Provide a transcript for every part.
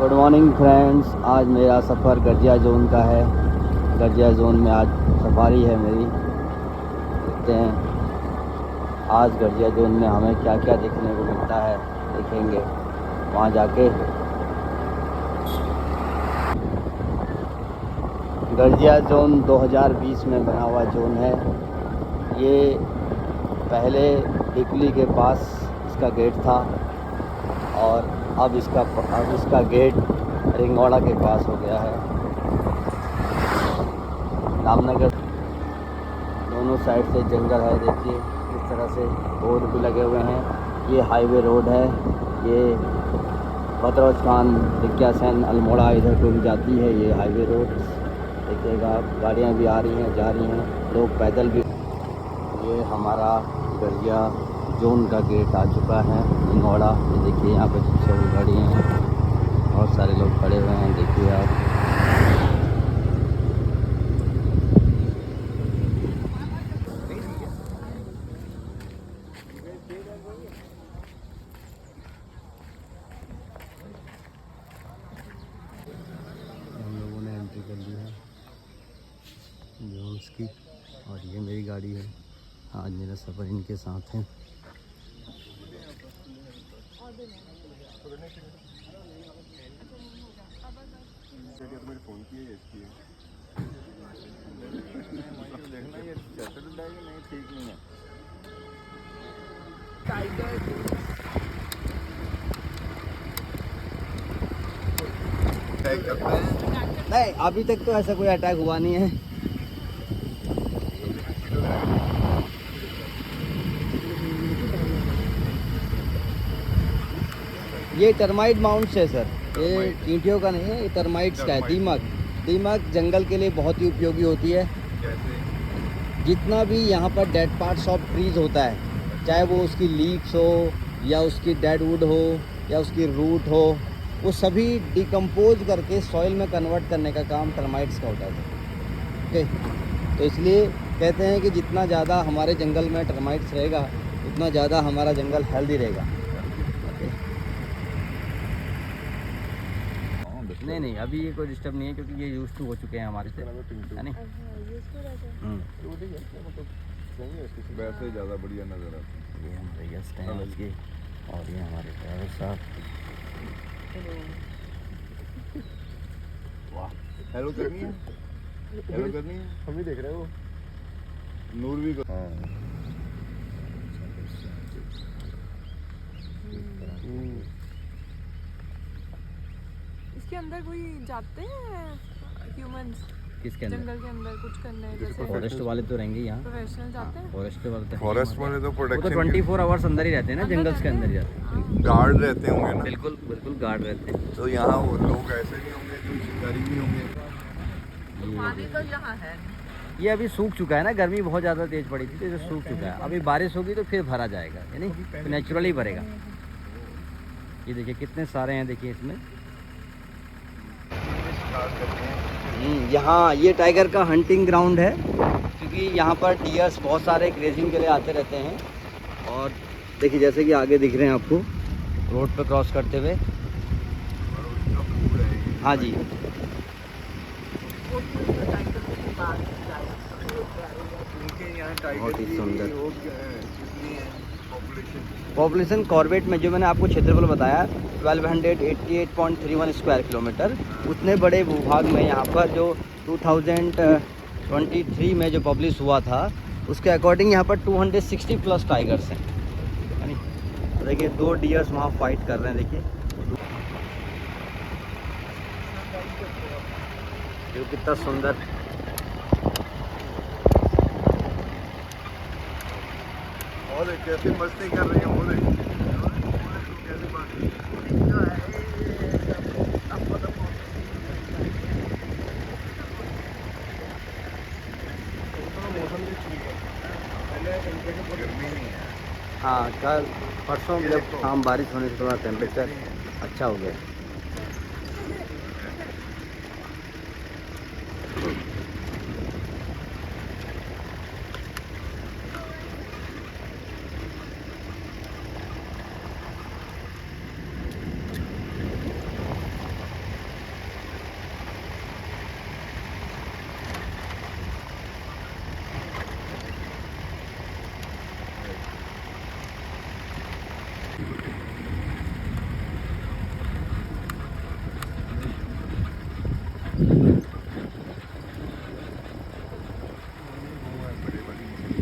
Good morning friends. आज मेरा सफ़र Garjiya zone का है। गर्जिया जोन में आज सफारी है मेरी। देखते हैं आज गर्जिया जोन में हमें क्या क्या देखने को मिलता है, देखेंगे वहाँ जाके। गर्जिया जोन 2020 में बना हुआ जोन है। ये पहले डिकली के पास इसका गेट था और अब इसका गेट रिंगौड़ा के पास हो गया है। रामनगर दोनों साइड से जंगल है। देखिए इस तरह से रोड भी लगे हुए हैं। ये हाईवे रोड है। ये बतरौज खान दिग्ग्यासैन अल्मोड़ा इधर को भी जाती है ये हाईवे रोड। देखिएगा आप, गाड़ियाँ भी आ रही हैं, जा रही हैं, लोग पैदल भी। ये हमारा गर्जिया जोन का गेट आ चुका है रिंगौड़ा। ये देखिए यहाँ पे सभी खड़ी हैं, बहुत सारे लोग खड़े हुए हैं। देखिए आप, हम लोगों ने एंट्री कर ली है जोन्स की। और ये मेरी गाड़ी है। आज मेरा सफ़र इनके साथ है। नहीं, अभी तक तो ऐसा कोई अटैक हुआ नहीं है। ये टर्माइट माउंट्स है सर। ये चींटियों का नहीं है, ये टर्माइट्स का है। दीमक जंगल के लिए बहुत ही उपयोगी होती है। जितना भी यहाँ पर डेड पार्ट्स ऑफ ट्रीज होता है, चाहे वो उसकी लीव्स हो या उसकी डेड वुड हो या उसकी रूट हो, वो सभी डिकम्पोज करके सॉइल में कन्वर्ट करने का काम टर्माइट्स का होता है। ओके, तो इसलिए कहते हैं कि जितना ज़्यादा हमारे जंगल में टर्माइट्स रहेगा उतना ज़्यादा हमारा जंगल हेल्दी रहेगा। नहीं नहीं, अभी ये कोई डिस्टर्ब नहीं है क्योंकि ये यूज टू हो चुके हैं हमारे से, है नहीं। वैसे ज़्यादा बढ़िया नज़र आता है। ये हमारे गेस्ट हैं आज के, और ये हमारे ड्राइवर साहब। वाह, हेलो करनी है, हेलो करनी है। हम ही देख रहे हो, नूर भी कर। हाँ इसके अंदर कोई जाते हैं ह्यूमंस? किसके अंदर? जंगल के अंदर कुछ करने, जैसे फॉरेस्ट वाले तो रहेंगे यहाँ। प्रोफेशनल जाते हैं? फॉरेस्ट वाले तो प्रोटेक्शन, वो तो 24 आवर्स अंदर ही रहते हैं ना, जंगल्स के अंदर ही रहते हैं। गार्ड रहते होंगे ना। बिल्कुल बिल्कुल गार्ड रहते हैं। तो यहाँ वो लोग ऐसे नहीं होंगे, जो शिकारी भी होंगे। पानी तो यहाँ है। ये अभी सूख चुका है ना, गर्मी बहुत ज़्यादा तेज़ पड़ी थी तो ये सूख चुका है। अभी बारिश होगी तो फिर भरा जाएगा, यानी तो नेचुरली भरेगा। ये देखिए कितने सारे हैं, देखिए इसमें। यहाँ ये टाइगर का हंटिंग ग्राउंड है, क्योंकि यहाँ पर डियर्स बहुत सारे ग्रेजिंग के लिए आते रहते हैं। और देखिए जैसे कि आगे दिख रहे हैं आपको रोड पे क्रॉस करते हुए। हाँ जी, बहुत ही सुंदर। पॉपुलेशन कॉर्बेट में जो मैंने आपको क्षेत्रफल बताया 1288.31 स्क्वायर किलोमीटर, उतने बड़े भूभाग में यहाँ पर जो 2023 में जो पब्लिश हुआ था उसके अकॉर्डिंग यहाँ पर 260 प्लस टाइगर्स हैं, यानी देखिए 2 डियर्स वहाँ फाइट कर रहे हैं। देखिए जो कितना सुंदर। और कैसे मस्ती कर रही है, बोले कैसे मौसम भी ठीक है, पहले टेम्परेचर गर्मी नहीं है। हाँ, कल परसों जब शाम बारिश होने से थोड़ा टेम्परेचर अच्छा हो गया।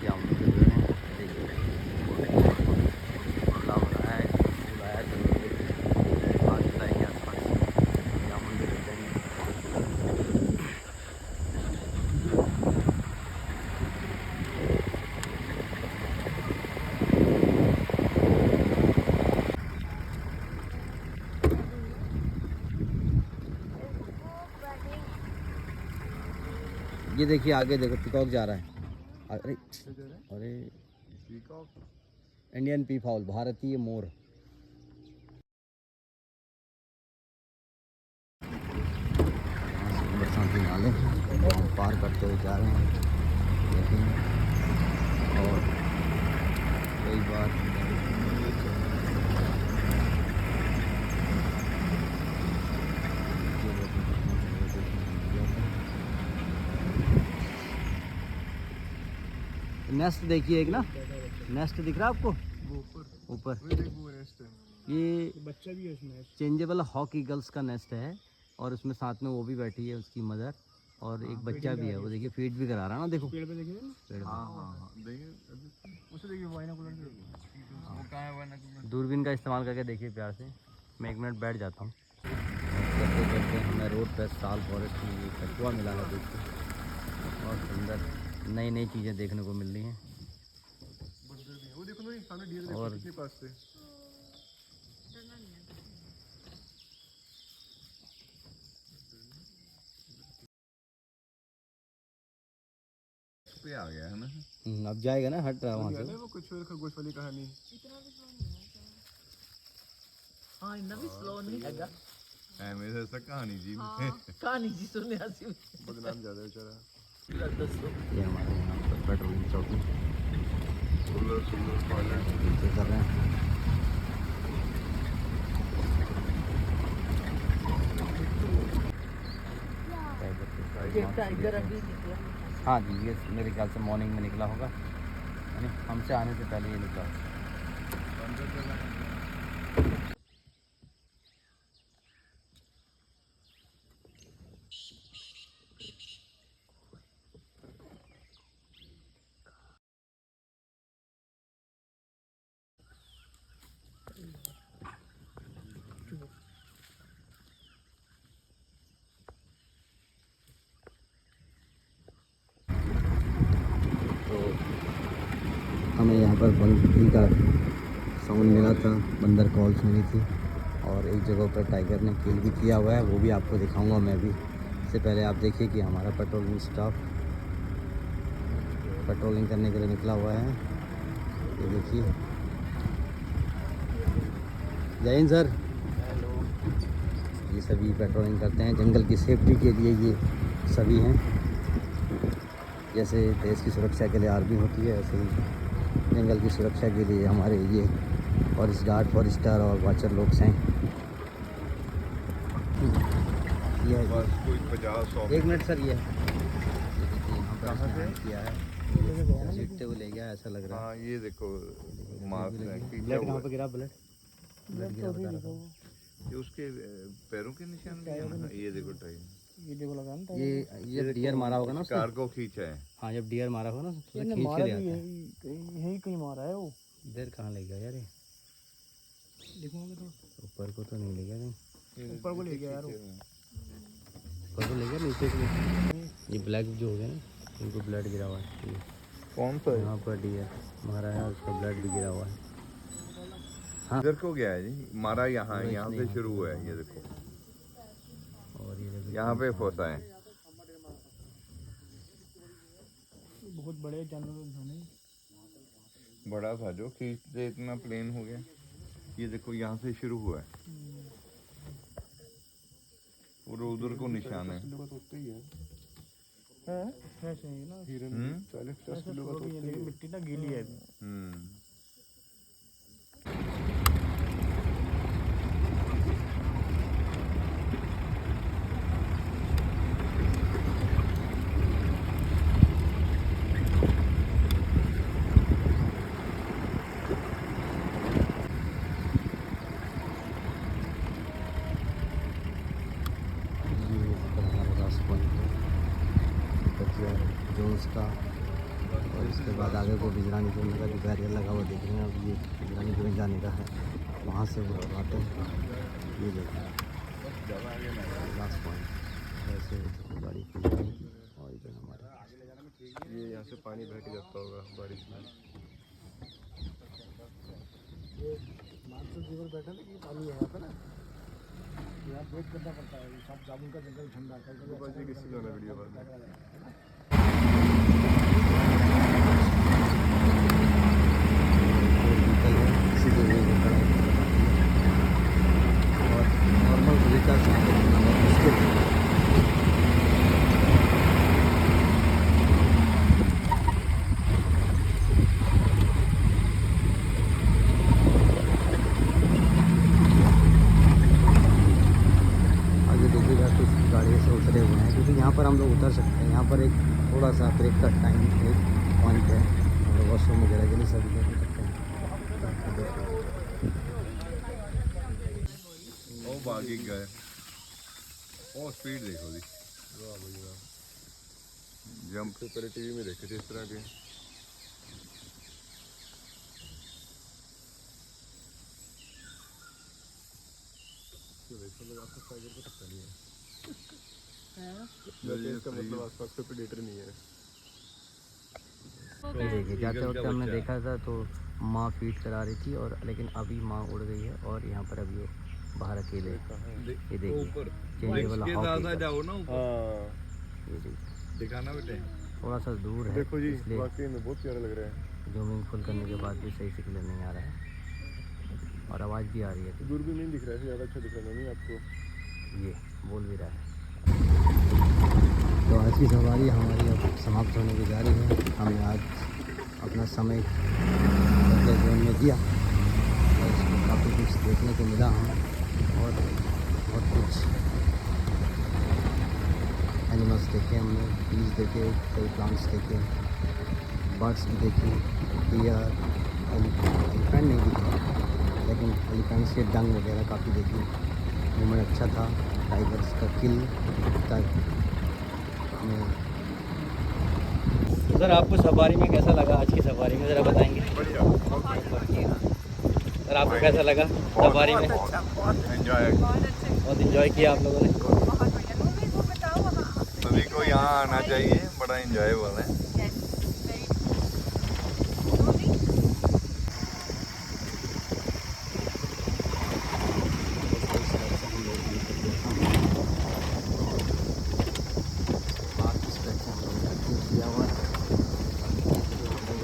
जामुन के पेड़ हैं, देखिए फूला हो रहा है, फूल आया तो 5 जुलाई के आसपास जामुन भी लग जाएंगे। ये देखिए आगे देखो पिकॉक जा रहा है। अरे अरे इंडियन पी फाउल, भारतीय मोर। बरसाती नाले हम पार करते हुए जा रहे हैं, देखें। और कई बार नेस्ट देखिए एक ना, नेस्ट दिख रहा है आपको ऊपर? ये बच्चा भी है इसमें। चेंजेबल हॉक ईगल्स का नेस्ट है और उसमें साथ में वो भी बैठी है उसकी मदर, और एक बच्चा भी है। वो देखिए फीड भी करा रहा है ना, देखो पेड़ पे देखिए ना। पेड़ पे। हाँ देखिए उसे देखिए बाइनोकुलर से वो कहाँ है बाइनोकुलर। दूरबीन का इस्तेमाल करके देखिए प्यार से। मैं 1 मिनट बैठ जाता हूँ। करते करते हमें रोड पर साल फॉरेस्ट में कछुआ मिला है, देखिए और सुंदर नई नई चीज़ें देखने को मिल रही हैं। वो देखो ना सामने डियर देखो और कितने पास से। पे आ गया है ना। अब जाएगा ना, हट रहा है वहाँ से। वो कुछ और खरगोश वाली कहानी। हाँ इतना भी स्लो नहीं हैगा। मेरे ऐसा कहानी जी कहानी जी सुनने आसी बदनाम ज्यादा बेचारा। ये हमारे यहाँ पर पेट्रोलिंग चौकी सोलर पायलट कर रहे हैं। टाइगर अभी निकला। हाँ जी, ये मेरे ख्याल से मॉर्निंग में निकला होगा, यानी हमसे आने से पहले ये निकला। तो हमें यहाँ पर बंदरी का साउंड मिला था, बंदर कॉल सुनी थी, और एक जगह पर टाइगर ने किल भी किया हुआ है, वो भी आपको दिखाऊंगा मैं भी। इससे पहले आप देखिए कि हमारा पेट्रोलिंग स्टाफ पेट्रोलिंग करने के लिए निकला हुआ है। ये देखिए, जय हिंद सर। ये सभी पेट्रोलिंग करते हैं जंगल की सेफ्टी के लिए। ये सभी हैं, जैसे देश की सुरक्षा के लिए आर्मी होती है, ऐसे ही जंगल की सुरक्षा के लिए हमारे ये फॉरेस्ट गार्ड, फॉरेस्टर और वाचर लोग हैं। ये है बस कोई 50-100 1 मिनट सर। ये है, ये देखिए यहाँ पर इसने हैंड किया है, जीतते हुए ले गया ऐसा लग रहा है। हाँ ये देखो मार्क्स है कि ब्लड कहाँ पे गिरा? ब्लड गिरा बता रहा था। ये उसके पैरों के निशान भी हैं ना। ये देखो टाइम ये जब डियर मारा होगा ना उसने, कार को खींचा है। हाँ जब डियर मारा होगा ना तो खींच के ले आता है। यही कहीं मारा है वो। इधर कहाँ ले गया यार? ये ऊपर को तो नहीं ले गया, नहीं ऊपर को ले गया यार वो। ऊपर को ले गया, नीचे को। ये ब्लैक जो हो गया ना, इनको ब्लड गिरा हुआ है। कौन सा यहाँ पर डियर मारा है, उसका ब्लड भी गिरा हुआ है। इधर को गया है जी, मारा यहाँ से शुरू हुआ है। ये देखो और ये देखो यहाँ पे फंसा है। बहुत बड़े जानवर उन्होंने। बड़ा था जो खींचते इतना प्लेन हो गया। ये देखो यहाँ से शुरू हुआ है, पूरा उधर को निशान है। ऐसे ही ना 40-50 किलो का तो लेकिन मिट्टी ना गीली है अभी। जोन्स का। और उसके बाद आगे को बिजरानी जोन का जो बैरियर लगा हुआ देख रहे हैं, अब ये बिजरानी जोन जाने का है, वहाँ से वो आते हैं। ये देखिए लास्ट पॉइंट, ऐसे गाड़ी की और इधर हमारे ये यहाँ से पानी बह के जाता होगा बारिश में। बैठा ना कि पानी है यहाँ पे ना, यहाँ वेट करना पड़ता है। सब जामुन का जंगल ठंडा जी किसी जाना वीडियो बाद में। इसी को ये होता है और नॉर्मल व्हीकल से बहुत मुश्किल है। आगे देखिएगा कुछ गाड़ी से उतरे हुए हैं, क्योंकि यहाँ पर हम लोग उतर सकते हैं। यहाँ पर एक थोड़ा सा ब्रेक का टाइम एक पॉइंट है, हम लोग वॉशरूम वगैरह के लिए सभी जगह सकते हैं। ओ भागी गए, ओ स्पीड देखो जी, वाह भाई वाह। जंप तो पहले टीवी में देखे थे इस तरह के। इसका मतलब आसपास कोई प्रेडेटर नहीं है। ये देखिए जाते वक्त हमने देखा था तो माँ फीड करा रही थी, और लेकिन अभी माँ उड़ गई है और यहाँ पर अभी वो बाहर अकेले। ये देखिए चेंजेबल हाउ जाओ ना, ये देखिए दिखाना बेटे। थोड़ा सा दूर है, देखो जी इसलिए वाकई में बहुत प्यारा लग रहा है। जूमिंग फुल करने के बाद भी सही से क्लियर नहीं आ रहा है और आवाज़ भी आ रही है। दूरबीन नहीं दिख रहा है, ज़्यादा अच्छा दिख रहा है नहीं आपको। ये बोल भी रहा है। तो आज की सवारी हमारी अब समाप्त होने की जा रही है। हमने आज अपना समय जोन में दिया और इसमें काफ़ी कुछ देखने को मिला हमें, और बहुत कुछ एनिमल्स देखे हमने, बीज देखे, कई प्लांट्स देखे, बर्ड्स भी देखे, डियर, एलिफेंट नहीं दिखा, लेकिन एलिफेंट्स के डंग वगैरह काफ़ी देखे। मूवमेंट अच्छा था, टाइगर्स का किल तक हमें। सर आपको सफारी में कैसा लगा, आज की सफारी में ज़रा बताएंगे? सर आपको कैसा लगा सफारी में? एंजॉय, बहुत एंजॉय किया आप लोगों ने। सभी को यहाँ आना चाहिए, बड़ा एंजॉयबल है।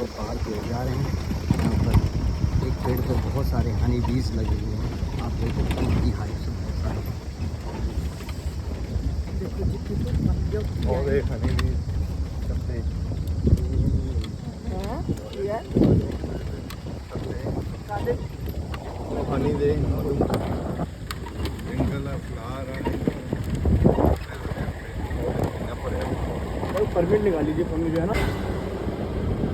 पहाड़ पे जा रहे हैं, यहाँ पर एक पेड़ पे बहुत सारे हनी बीज लगे हुए हैं, आप देख सकते हैं उनकी हाइट से बहुत सारे। और एक हनी भी सबसे हनी दे परमिट निकाल लीजिए, परमिट जो है ना।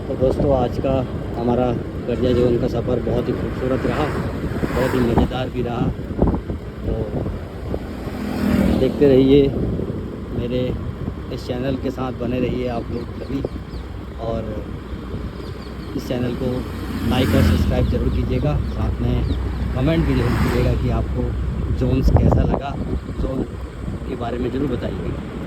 तो दोस्तों आज का हमारा करजा जोन का सफ़र बहुत ही खूबसूरत रहा, बहुत ही मज़ेदार भी रहा। तो देखते रहिए, मेरे इस चैनल के साथ बने रहिए आप लोग सभी, और इस चैनल को लाइक और सब्सक्राइब ज़रूर कीजिएगा, साथ में कमेंट भी ज़रूर कीजिएगा कि आपको जोन्स कैसा लगा, जोन के बारे में ज़रूर बताइएगा।